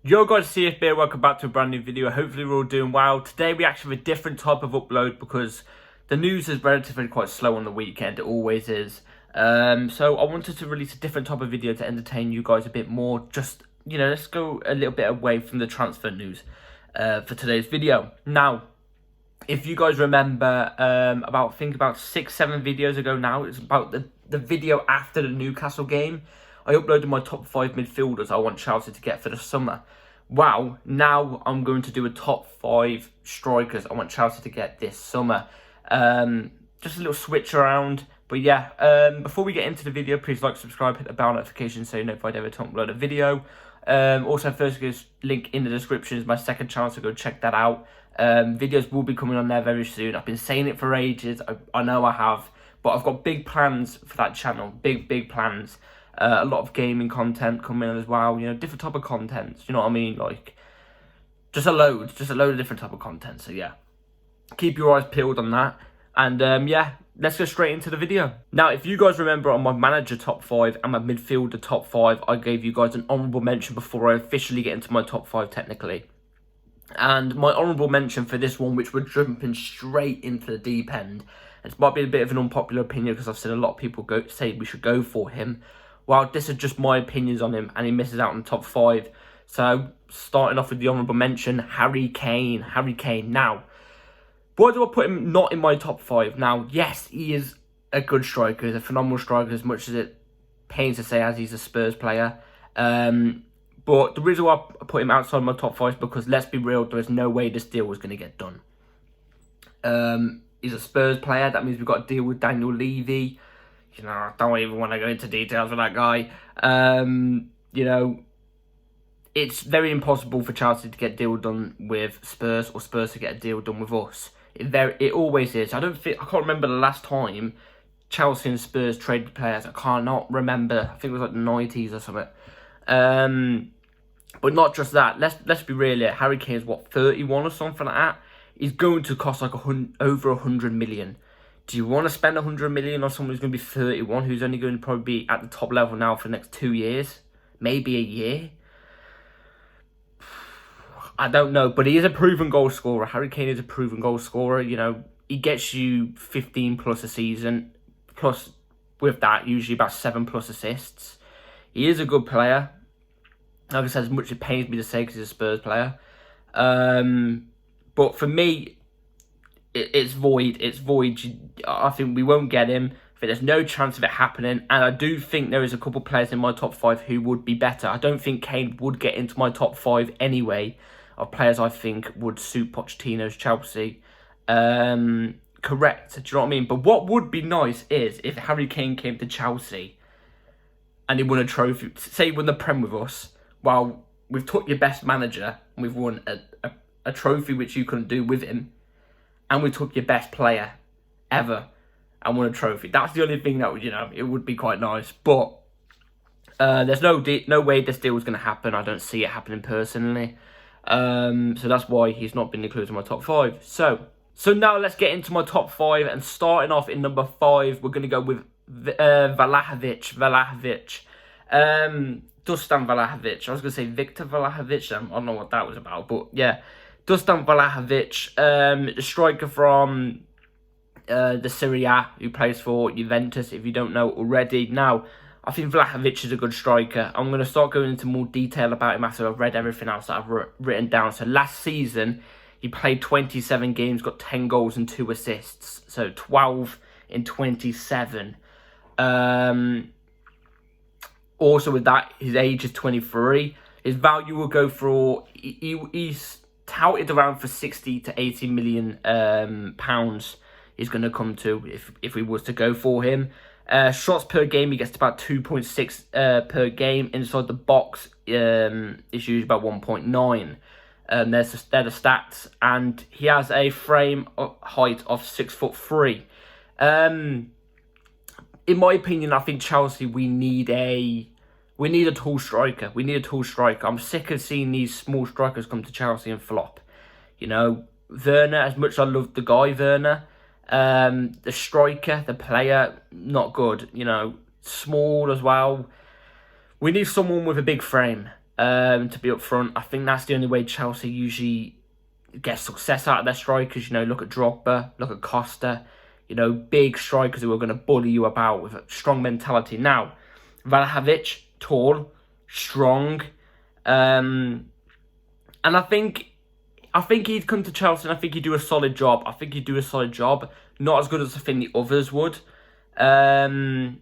Yo guys, CFB, welcome back to a brand new video. Hopefully we're all doing well. Today we actually have a different type of upload because the news is relatively quite slow on the weekend. It always is. So I wanted to release a different type of video to entertain you guys a bit more. Just, let's go a little bit away from the transfer news for today's video. Now, if you guys remember, about 6-7 videos ago now, it's about the video after the Newcastle game. I uploaded my top 5 midfielders I want Chelsea to get for the summer. Wow, now I'm going to do a top 5 strikers I want Chelsea to get this summer. Just a little switch around. But yeah, before we get into the video, please like, subscribe, hit the bell notification so you're notified every time I upload a video. Also, first link in the description is my second channel, so go check that out. Videos will be coming on there very soon. I've been saying it for ages. I know I have, but I've got big plans for that channel. Big plans. A lot of gaming content coming in as well. Different type of content. You know what I mean? Like just a load of different type of content. So yeah, keep your eyes peeled on that. And yeah, let's go straight into the video. Now, if you guys remember on my manager top 5 and my midfielder top 5, I gave you guys an honourable mention before I officially get into my top 5 technically. And my honourable mention for this one, which we're jumping straight into the deep end, it might be a bit of an unpopular opinion because I've seen a lot of people say we should go for him. Well, this is just my opinions on him, and he misses out on the top 5. So, starting off with the honourable mention, Harry Kane. Harry Kane. Now, why do I put him not in my top 5? Now, yes, he is a good striker. He's a phenomenal striker, as much as it pains to say as he's a Spurs player. But the reason why I put him outside my top 5 is because, let's be real, there is no way this deal was going to get done. He's a Spurs player. That means we've got to deal with Daniel Levy. I don't even want to go into details with that guy. It's very impossible for Chelsea to get a deal done with Spurs or Spurs to get a deal done with us. It always is. I can't remember the last time Chelsea and Spurs traded players. I cannot remember. I think it was like the 90s or something. But not just that. Let's be real here. Harry Kane is what, 31 or something like that. He's going to cost like over 100 million. Do you want to spend 100 million on someone who's going to be 31, who's only going to probably be at the top level now for the next 2 years? Maybe a year? I don't know, but he is a proven goal scorer. Harry Kane is a proven goal scorer. He gets you 15 plus a season. Plus, with that, usually about 7 plus assists. He is a good player. Like I said, as much as it pains me to say because he's a Spurs player. But for me, it's void. It's void. I think we won't get him. I think there's no chance of it happening. And I do think there is a couple of players in my top 5 who would be better. I don't think Kane would get into my top 5 anyway of players I think would suit Pochettino's Chelsea. Correct. Do you know what I mean? But what would be nice is if Harry Kane came to Chelsea and he won a trophy. Say he won the Prem with us. Well, we've took your best manager and we've won a trophy which you couldn't do with him. And we took your best player ever and won a trophy. That's the only thing that would, it would be quite nice. But there's no way this deal is going to happen. I don't see it happening personally. So that's why he's not been included in my top 5. So now let's get into my top 5. And starting off in number 5, we're going to go with Vlahovic. Dusan Vlahovic. I was going to say Victor Vlahovic. I don't know what that was about. But yeah. Dusan Vlahovic, a striker from the Serie A who plays for Juventus, if you don't know already. Now, I think Vlahovic is a good striker. I'm going to start going into more detail about him after I've read everything else that I've written down. So last season, he played 27 games, got 10 goals and 2 assists. So 12 in 27. Also with that, his age is 23. His value will go for... He's touted around for 60 to 80 million pounds is going to come to if we was to go for him. Shots per game, he gets about 2.6 per game. Inside the box, is usually about 1.9. They're the stats, and he has a frame height of 6'3". In my opinion, I think Chelsea, we need a tall striker. I'm sick of seeing these small strikers come to Chelsea and flop. Werner, as much as I love the guy, Werner, the striker, the player, not good. Small as well. We need someone with a big frame. to be up front. I think that's the only way Chelsea usually gets success out of their strikers. You know, look at Drogba, look at Costa. You know, big strikers who are going to bully you about with a strong mentality. Now, Vlahovic, tall, strong, and I think he'd come to Chelsea and I think he'd do a solid job. Not as good as I think the others would. And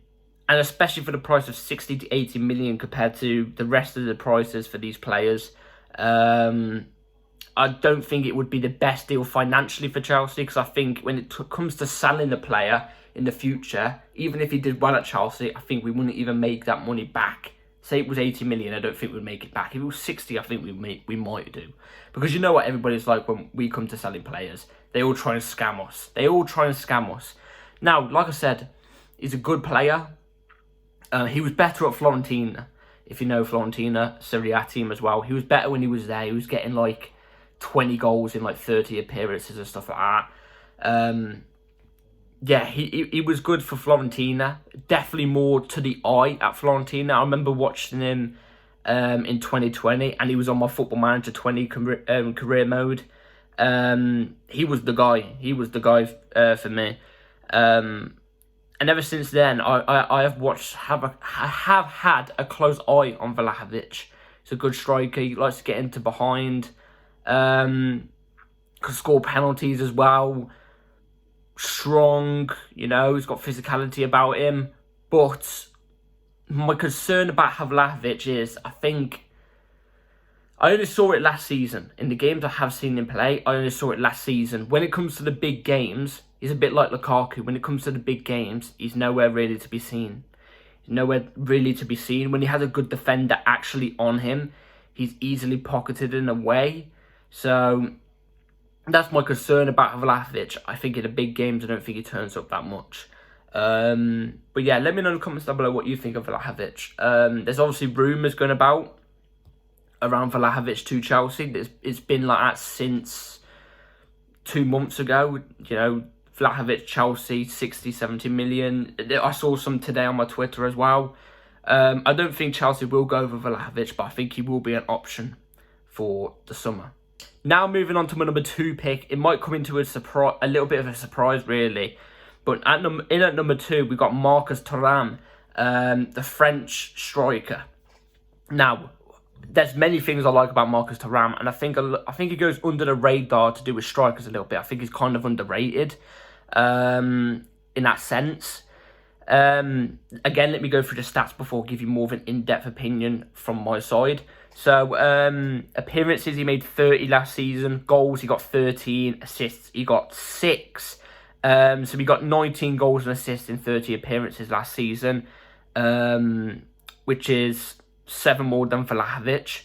especially for the price of 60 to 80 million compared to the rest of the prices for these players. I don't think it would be the best deal financially for Chelsea, because I think when it comes to selling the player in the future, even if he did well at Chelsea, I think we wouldn't even make that money back. Say it was 80 million, I don't think we'd make it back. If it was 60, I think we might do. Because you know what everybody's like when we come to selling players. They all try and scam us. Now, like I said, he's a good player. He was better at Fiorentina. If you know Fiorentina, Serie A team as well. He was better when he was there. He was getting like 20 goals in like 30 appearances and stuff like that. Yeah, he was good for Fiorentina. Definitely more to the eye at Fiorentina. I remember watching him in 2020, and he was on my Football Manager 20 career mode. He was the guy for me. And ever since then, I have had a close eye on Vlahovic. He's a good striker. He likes to get into behind. Can score penalties as well. Strong, you know, he's got physicality about him. But my concern about Vlahovic is, I only saw it last season. In the games I have seen him play, I only saw it last season. When it comes to the big games, he's a bit like Lukaku. When it comes to the big games, he's nowhere really to be seen. When he has a good defender actually on him, he's easily pocketed in a way. So that's my concern about Vlahovic. I think in the big games, I don't think he turns up that much. But yeah, let me know in the comments down below what you think of Vlahovic. There's obviously rumours going about around Vlahovic to Chelsea. It's been like that since 2 months ago. You know, Vlahovic, Chelsea, 60, 70 million. I saw some today on my Twitter as well. I don't think Chelsea will go over Vlahovic, but I think he will be an option for the summer. Now moving on to my number 2 pick. It might come into a little bit of a surprise, really. But at number 2, we got Marcus Thuram, the French striker. Now, there's many things I like about Marcus Thuram, and I think he goes under the radar to do with strikers a little bit. I think he's kind of underrated in that sense. Again, let me go through the stats before I give you more of an in-depth opinion from my side. So, appearances, he made 30 last season. Goals, he got 13. Assists, he got 6. So we got 19 goals and assists in 30 appearances last season, which is 7 more than Vlahovic,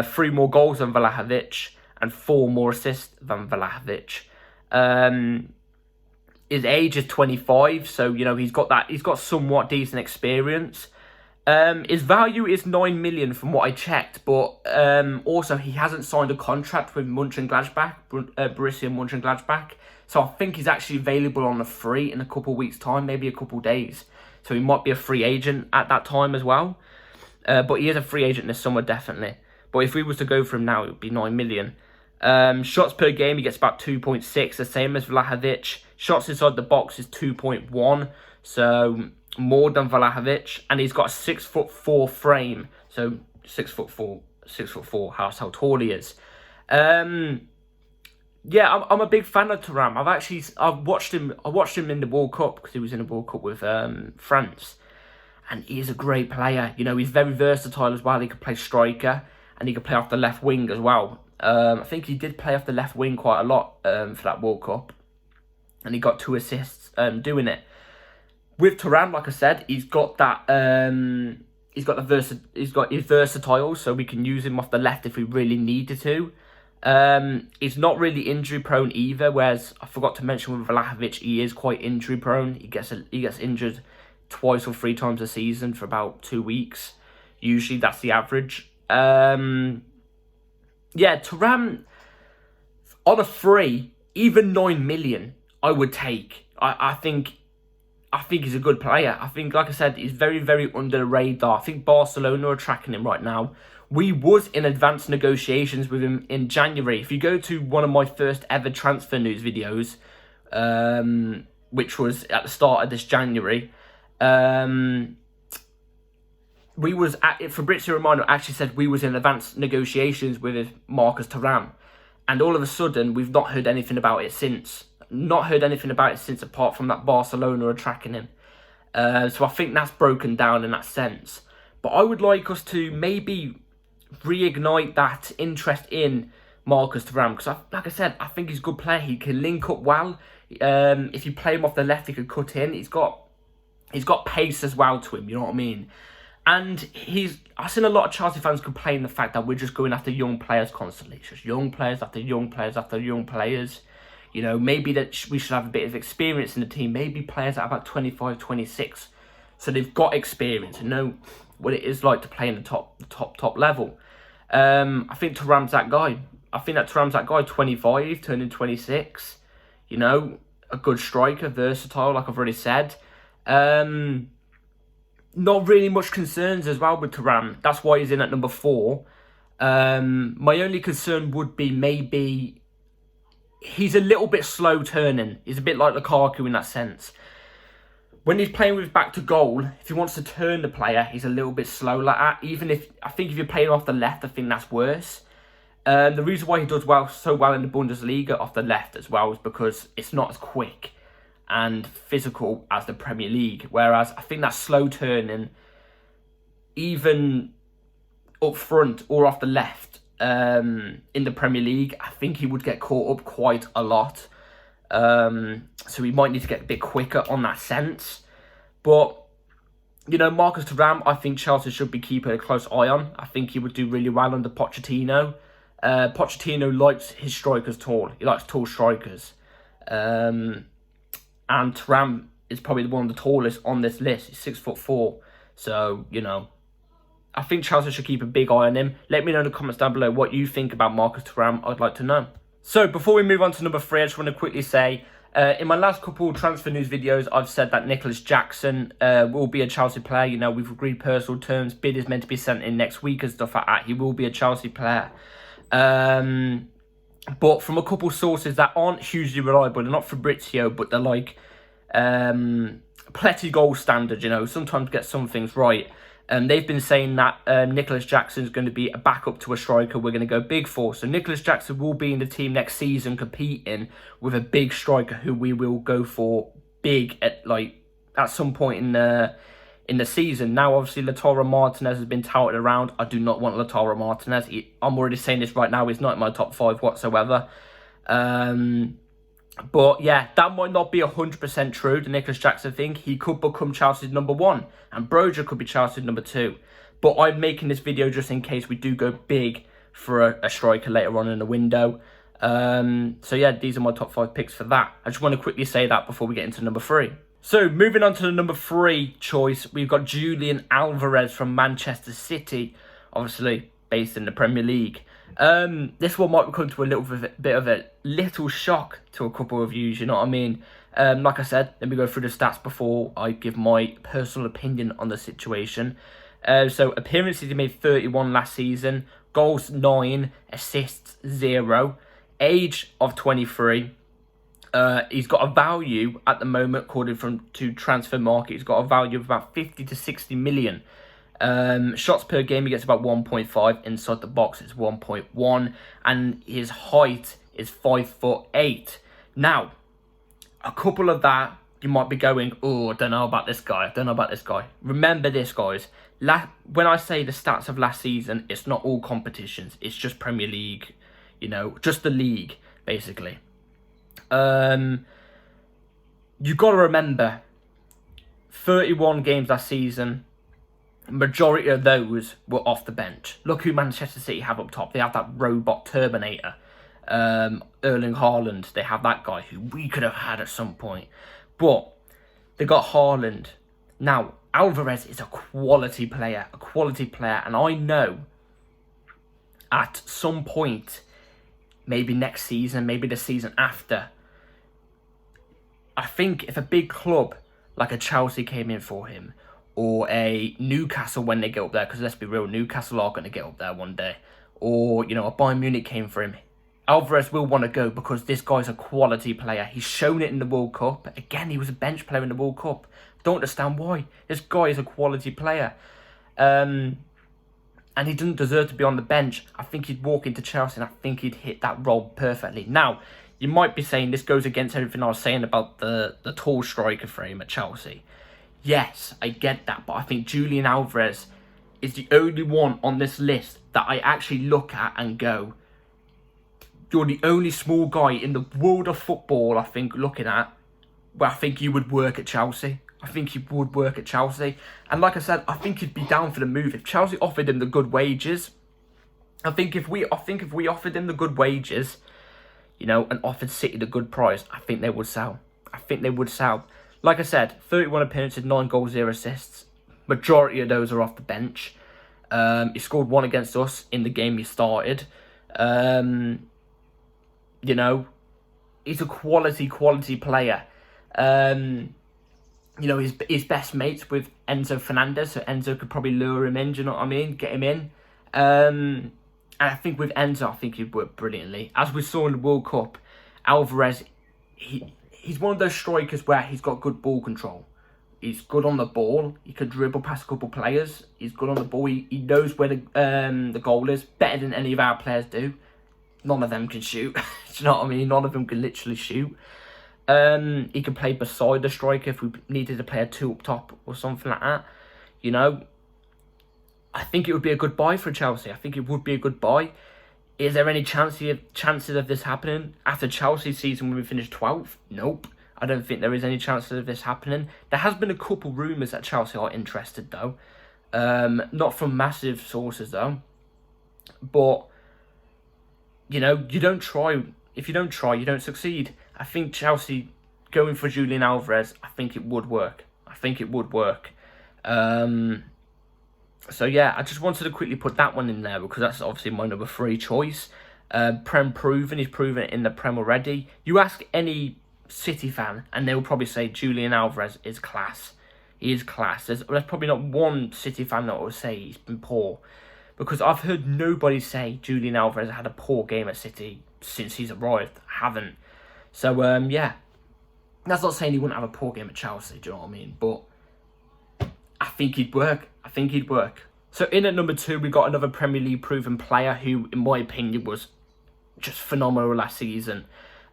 3 more goals than Vlahovic, and 4 more assists than Vlahovic. His age is 25, so you know he's got somewhat decent experience. His value is 9 million from what I checked, but also he hasn't signed a contract with Mönchengladbach, Borussia Mönchengladbach. So I think he's actually available on a free in a couple of weeks' time, maybe a couple of days. So he might be a free agent at that time as well. But he is a free agent this summer, definitely. But if we was to go for him now, it would be 9 million. Shots per game, he gets about 2.6, the same as Vlahovic. Shots inside the box is 2.1, so more than Vlahovic. And he's got a 6'4" frame, so 6'4", that's how tall he is. Yeah, I'm a big fan of Thuram. I watched him in the World Cup, because he was in the World Cup with France, and he's a great player. You know, he's very versatile as well. He could play striker, and he could play off the left wing as well. I think he did play off the left wing quite a lot for that World Cup, and he got 2 assists doing it. With Thuram, like I said, he's versatile, so we can use him off the left if we really needed to. He's not really injury prone either, whereas I forgot to mention with Vlahovic, he is quite injury prone. He gets injured 2 or 3 times a season for about 2 weeks. Usually that's the average. Yeah, Thuram on a free, even 9 million, I would take. I think he's a good player. I think, like I said, he's very, very under the radar. I think Barcelona are tracking him right now. We was in advanced negotiations with him in January. If you go to one of my first ever transfer news videos, which was at the start of this January, we was at Fabrizio Romano actually said we was in advanced negotiations with Marcus Thuram, and all of a sudden we've not heard anything about it since. Not heard anything about it since, apart from that Barcelona are tracking him. So I think that's broken down in that sense. But I would like us to maybe reignite that interest in Marcus Thuram, because like I said, I think he's a good player. He can link up well. If you play him off the left, he could cut in. He's got pace as well to him. You know what I mean? And I've seen a lot of Chelsea fans complain the fact that we're just going after young players constantly. It's just young players after young players after young players. You know, maybe that we should have a bit of experience in the team. Maybe players at about 25, 26. So they've got experience and know what it is like to play in the top level. I think Thuram's that guy. I think that Thuram's that guy, 25, turning 26. You know, a good striker, versatile, like I've already said. Not really much concerns as well with Thuram. That's why he's in at number 4. My only concern would be maybe he's a little bit slow turning. He's a bit like Lukaku in that sense. When he's playing with back to goal, if he wants to turn the player, he's a little bit slow like that. I think if you're playing off the left, I think that's worse. The reason why he does so well in the Bundesliga off the left as well is because it's not as quick and physical as the Premier League. Whereas I think that slow turning, even up front or off the left in the Premier League, I think he would get caught up quite a lot. So we might need to get a bit quicker on that sense. But, you know, Marcus Thuram, I think Chelsea should be keeping a close eye on. I think he would do really well under Pochettino. Pochettino likes his strikers tall. He likes tall strikers. And Thuram is probably one of the tallest on this list. He's 6'4". So, you know, I think Chelsea should keep a big eye on him. Let me know in the comments down below what you think about Marcus Thuram. I'd like to know. So, before we move on to number 3, I just want to quickly say, in my last couple of transfer news videos, I've said that Nicholas Jackson will be a Chelsea player. You know, we've agreed personal terms. Bid is meant to be sent in next week and stuff like that. He will be a Chelsea player. But from a couple sources that aren't hugely reliable, they're not Fabrizio, but they're like Pletty gold standard, you know, sometimes get some things right. They've been saying that Nicholas Jackson is going to be a backup to a striker we're going to go big for. So Nicholas Jackson will be in the team next season competing with a big striker who we will go for big at some point in the season. Now, obviously, Lautaro Martinez has been touted around. I do not want Lautaro Martinez. I'm already saying this right now. He's not in my top 5 whatsoever. But yeah, that might not be 100% true, the Nicholas Jackson thing. He could become Chelsea's number 1, and Broja could be Chelsea's number 2. But I'm making this video just in case we do go big for a striker later on in the window. So yeah, these are my top 5 picks for that. I just want to quickly say that before we get into number 3. So moving on to the number 3 choice, we've got Julian Alvarez from Manchester City, obviously based in the Premier League. This one might come to a bit of a little shock to a couple of you, you know what I mean? Like I said, let me go through the stats before I give my personal opinion on the situation. So appearances, he made 31 last season, goals 9, assists 0, age of 23. He's got a value at the moment, according to Transfer Market, he's got a value of about 50 to 60 million. Shots per game, he gets about 1.5. Inside the box, it's 1.1. And his height is 5'8". Now, a couple of that, you might be going, oh, I don't know about this guy. Remember this, guys. When I say the stats of last season, it's not all competitions. It's just Premier League, you know, just the league, basically. You got to remember, 31 games last season, majority of those were off the bench. Look who Manchester City have up top. They have that robot Terminator, Erling Haaland. They have that guy who we could have had at some point. But they got Haaland. Now, Alvarez is a quality player. And I know at some point, maybe next season, maybe the season after, I think if a big club like a Chelsea came in for him, or a Newcastle when they get up there, because let's be real, Newcastle are going to get up there one day, or, you know, a Bayern Munich came for him, Alvarez will want to go because this guy's a quality player. He's shown it in the World Cup. Again, he was a bench player in the World Cup. Don't understand why. This guy is a quality player. And he doesn't deserve to be on the bench. I think he'd walk into Chelsea and I think he'd hit that role perfectly. Now, you might be saying this goes against everything I was saying about the tall striker frame at Chelsea. Yes, I get that, but I think Julian Alvarez is the only one on this list that I actually look at and go, you're the only small guy in the world of football, I think, looking at, where I think you would work at Chelsea. I think he would work at Chelsea. And like I said, I think he'd be down for the move. If Chelsea offered him the good wages, I think if we offered him the good wages, you know, and offered City the good price, I think they would sell. I think they would sell. Like I said, 31 appearances, 9 goals, 0 assists. Majority of those are off the bench. He scored 1 against us in the game he started. You know, he's a quality player. You know, his best mates with Enzo Fernandez, so Enzo could probably lure him in, do you know what I mean? Get him in. And I think with Enzo, I think he'd work brilliantly. As we saw in the World Cup, Alvarez, he's one of those strikers where he's got good ball control. He's good on the ball. He could dribble past a couple players. He's good on the ball. He knows where the goal is, better than any of our players do. None of them can shoot. Do you know what I mean? None of them can literally shoot. He could play beside the striker if we needed to play a 2 up top or something like that. You know, I think it would be a good buy for Chelsea. I think it would be a good buy. Is there any chances of this happening after Chelsea's season when we finished 12th? Nope. I don't think there is any chances of this happening. There has been a couple rumours that Chelsea are interested though. Not from massive sources though. But, you know, you don't try. If you don't try, you don't succeed. I think Chelsea going for Julian Alvarez, I think it would work. I think it would work. So yeah, I just wanted to quickly put that one in there because that's obviously my number 3 choice. Prem proven, he's proven it in the Prem already. You ask any City fan and they'll probably say Julian Alvarez is class. He is class. There's probably not one City fan that will say he's been poor. Because I've heard nobody say Julian Alvarez had a poor game at City since he's arrived. I haven't. So, yeah. That's not saying he wouldn't have a poor game at Chelsea, do you know what I mean? But I think he'd work. I think he'd work. So, in at number 2, we got another Premier League proven player who, in my opinion, was just phenomenal last season.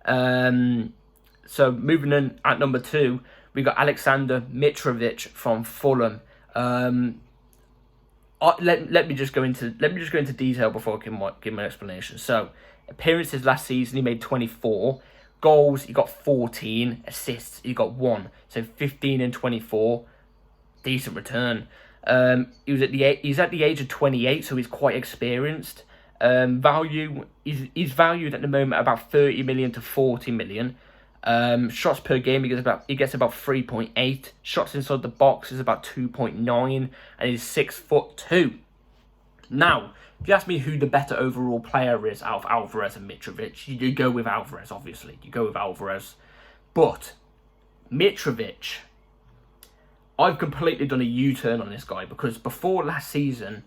So, moving in at number 2, we got Alexander Mitrovic from Fulham. Let me just go into detail before I give my explanation. So, appearances last season, he made 24. Goals, he got 14. Assists, he got 1. So 15 and 24. Decent return. He's at the age of 28, so he's quite experienced. He's valued at the moment about 30 million to 40 million. Shots per game, he gets about 3.8. Shots inside the box is about 2.9, and he's 6'2". Now, if you ask me who the better overall player is out of Alvarez and Mitrovic, you go with Alvarez, obviously. You go with Alvarez. But Mitrovic, I've completely done a U-turn on this guy because before last season,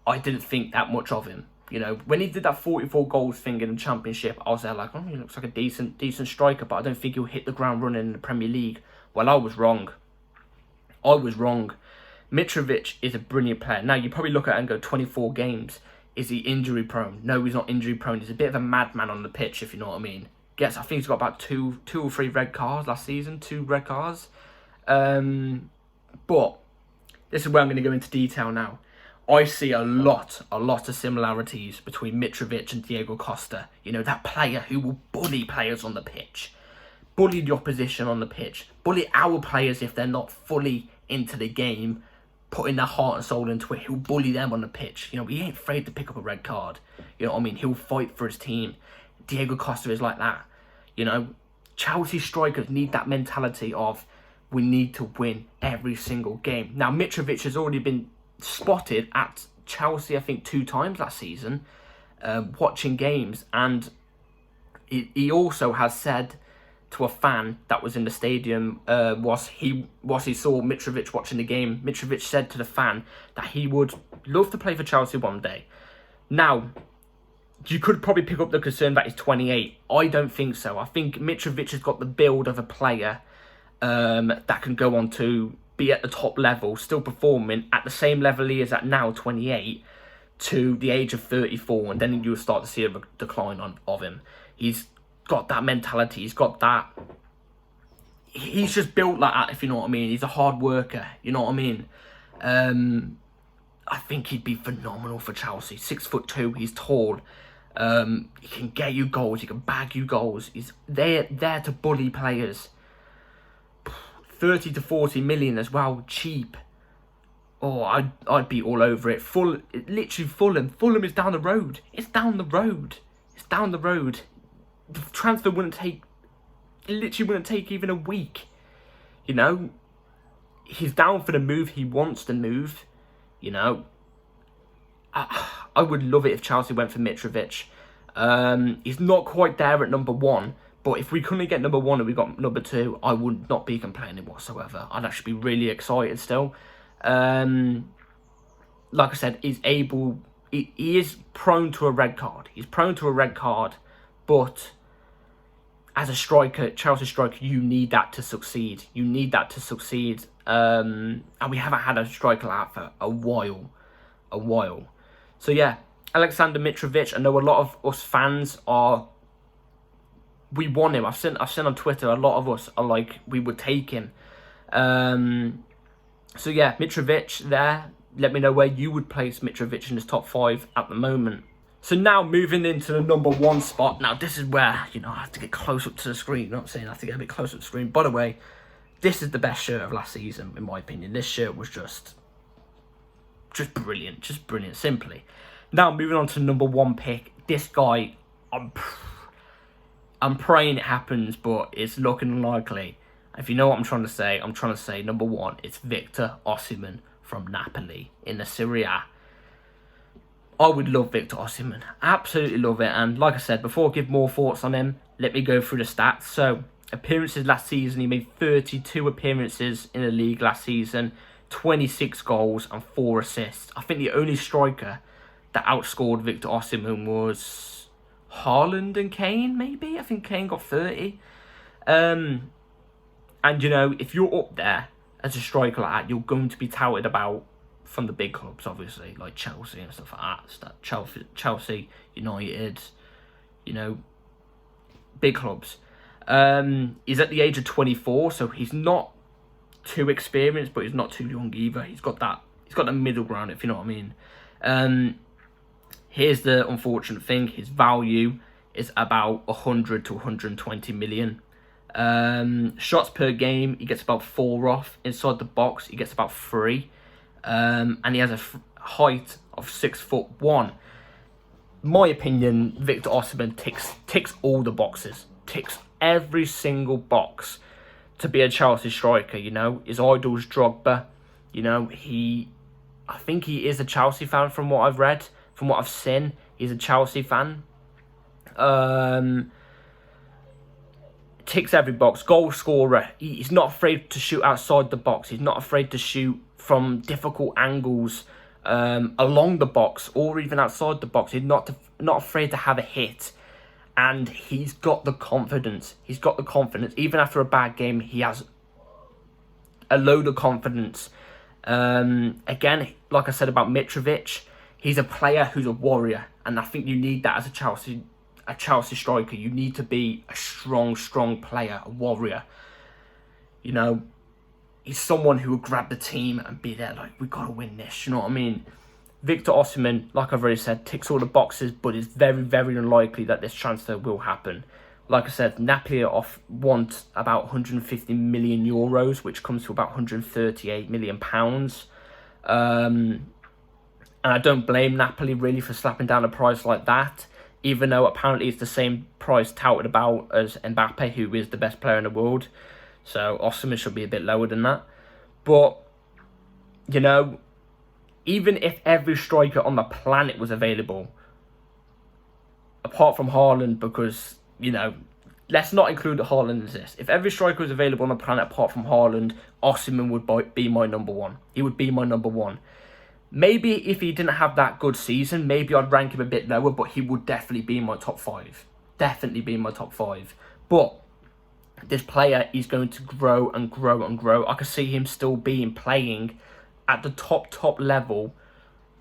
I didn't think that much of him. You know, when he did that 44 goals thing in the Championship, I was there like, oh, he looks like a decent striker, but I don't think he'll hit the ground running in the Premier League. Well, I was wrong. Mitrovic is a brilliant player. Now, you probably look at it and go, 24 games. Is he injury prone? No, he's not injury prone. He's a bit of a madman on the pitch, if you know what I mean. I think he's got about two or three red cards last season. 2 red cards. But this is where I'm going to go into detail now. I see a lot of similarities between Mitrovic and Diego Costa. You know, that player who will bully players on the pitch. Bully the opposition on the pitch. Bully our players if they're not fully into the game, putting their heart and soul into it. He'll bully them on the pitch. You know, he ain't afraid to pick up a red card. You know what I mean? He'll fight for his team. Diego Costa is like that. You know, Chelsea strikers need that mentality of, we need to win every single game. Now, Mitrovic has already been spotted at Chelsea, I think, 2 times last season, watching games. And he also has said to a fan that was in the stadium was he saw Mitrovic watching the game. Mitrovic said to the fan that he would love to play for Chelsea one day. Now, you could probably pick up the concern that he's 28. I don't think so. I think Mitrovic has got the build of a player that can go on to be at the top level, still performing at the same level he is at now, 28, to the age of 34, and then you'll start to see a decline of him. He's got that mentality. He's got that. He's just built like that, if you know what I mean. He's a hard worker, you know what I mean. I think he'd be phenomenal for Chelsea. 6'2", he's tall. He can get you goals. He can bag you goals. He's there to bully players. 30 to 40 million as well, cheap. Oh, I'd be all over it. Literally Fulham. Fulham is down the road. It's down the road. It's down the road. The transfer wouldn't take even a week. You know, he's down for the move. He wants the move. You know, I would love it if Chelsea went for Mitrovic. He's not quite there at number 1. But if we couldn't get number 1 and we got number 2, I would not be complaining whatsoever. I'd actually be really excited still. Like I said, he is prone to a red card. He's prone to a red card, but as a striker, Chelsea striker, you need that to succeed. You need that to succeed. And we haven't had a striker like that for a while. So yeah, Alexander Mitrovic, I know a lot of us fans we want him. I've seen on Twitter, a lot of us are like, we would take him. So yeah, Mitrovic there. Let me know where you would place Mitrovic in his top 5 at the moment. So now moving into the number 1 spot. Now this is where, you know, I have to get close up to the screen. I'm not saying I have to get a bit closer to the screen. By the way, this is the best shirt of last season, in my opinion. This shirt was just brilliant. Just brilliant, simply. Now moving on to number 1 pick. This guy, I'm praying it happens, but it's looking unlikely. If you know what I'm trying to say number 1, it's Victor Osimhen from Napoli in the Serie A. I would love Victor Osimhen. Absolutely love it. And like I said, before I give more thoughts on him, let me go through the stats. So, appearances last season, he made 32 appearances in the league last season, 26 goals and 4 assists. I think the only striker that outscored Victor Osimhen was Haaland and Kane, maybe? I think Kane got 30. And, you know, if you're up there as a striker like that, you're going to be touted about from the big clubs, obviously, like Chelsea and stuff like that. Chelsea, United, you know, big clubs. He's at the age of 24, so he's not too experienced, but he's not too young either. He's got the middle ground, if you know what I mean. Here's the unfortunate thing: his value is about 100 to 120 million. Shots per game, he gets about 4 off. Inside the box, he gets about 3. And he has a height of 6'1". My opinion, Victor Osimhen ticks all the boxes. Ticks every single box to be a Chelsea striker, you know. His idol's Drogba. You know, I think he is a Chelsea fan from what I've read, from what I've seen. He's a Chelsea fan. Ticks every box. Goal scorer. He's not afraid to shoot outside the box. He's not afraid to shoot from difficult angles along the box or even outside the box. He's not afraid to have a hit. And he's got the confidence. Even after a bad game, he has a load of confidence. Again, like I said about Mitrovic, he's a player who's a warrior. And I think you need that as a Chelsea striker. You need to be a strong player, a warrior. You know, he's someone who will grab the team and be there like, we got to win this, you know what I mean? Victor Osimhen, like I've already said, ticks all the boxes, but it's very, very unlikely that this transfer will happen. Like I said, Napoli want about 150 million euros, which comes to about 138 million pounds. And I don't blame Napoli really for slapping down a price like that, even though apparently it's the same price touted about as Mbappe, who is the best player in the world. So Osimhen should be a bit lower than that. But, you know, even if every striker on the planet was available, apart from Haaland, because, you know, let's not include Haaland as this. If every striker was available on the planet apart from Haaland, Osimhen would be my number one. He would be my number one. Maybe if he didn't have that good season, maybe I'd rank him a bit lower, but he would definitely be in my top 5. Definitely be in my top 5. But this player is going to grow and grow and grow. I can see him still playing at the top level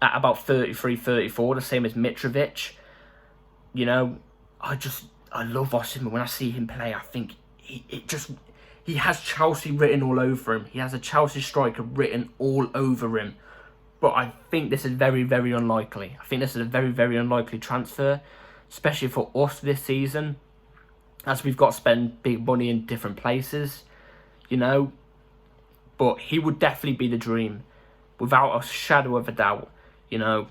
at about 33, 34, the same as Mitrovic. You know, I love Osimhen. When I see him play, I think he has Chelsea written all over him. He has a Chelsea striker written all over him. But I think this is very, very unlikely. I think this is a very, very unlikely transfer, especially for us this season, as we've got to spend big money in different places, you know. But he would definitely be the dream, without a shadow of a doubt, you know.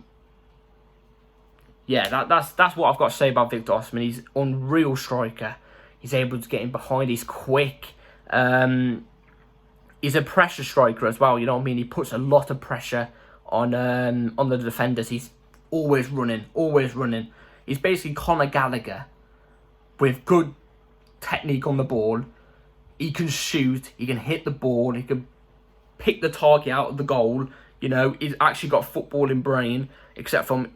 Yeah, that's what I've got to say about Victor Osimhen. He's an unreal striker. He's able to get in behind. He's quick. He's a pressure striker as well. You know what I mean? He puts a lot of pressure on the defenders. He's always running. He's basically Conor Gallagher with good technique on the ball. He can shoot. He can hit the ball. He can pick the target out of the goal. You know, he's actually got footballing brain, except from,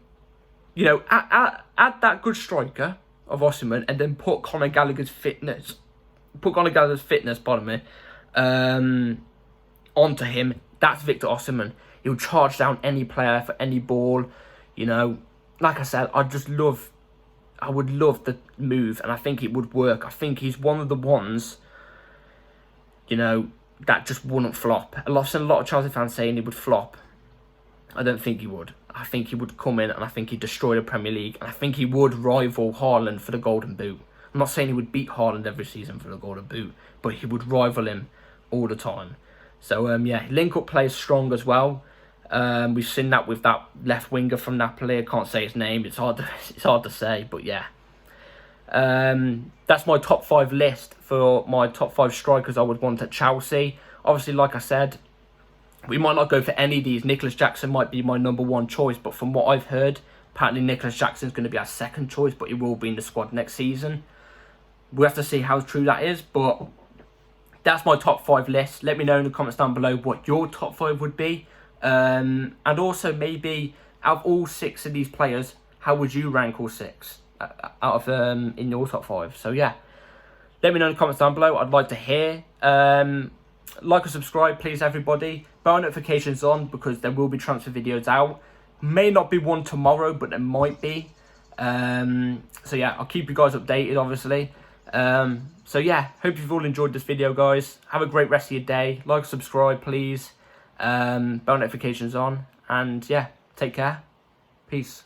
you know, add that good striker of Osimhen and then put Conor Gallagher's fitness, pardon me, onto him. That's Victor Osimhen. He'll charge down any player for any ball. You know, like I said, I would love the move, and I think it would work. I think he's one of the ones, you know, that just wouldn't flop. I've seen a lot of Chelsea fans saying he would flop. I don't think he would. I think he would come in and I think he'd destroy the Premier League. And I think he would rival Haaland for the Golden Boot. I'm not saying he would beat Haaland every season for the Golden Boot, but he would rival him all the time. So, yeah, link-up play is strong as well. We've seen that with that left winger from Napoli. I can't say his name. It's hard to say, but yeah. That's my top 5 list for my top 5 strikers I would want at Chelsea. Obviously, like I said, we might not go for any of these. Nicholas Jackson might be my number 1 choice, but from what I've heard, apparently Nicholas Jackson's going to be our second choice, but he will be in the squad next season. We'll have to see how true that is, but that's my top 5 list. Let me know in the comments down below what your top 5 would be. And also, maybe out of all 6 of these players, how would you rank all 6 out of in your top 5? So yeah, let me know in the comments down below. I'd like to hear. Like and subscribe, please, everybody. Bell notifications on, because there will be transfer videos out. May not be one tomorrow, but there might be. So yeah, I'll keep you guys updated, obviously. So yeah, hope you've all enjoyed this video, guys. Have a great rest of your day. Like, subscribe, please. Bell notifications on. And yeah, take care. Peace.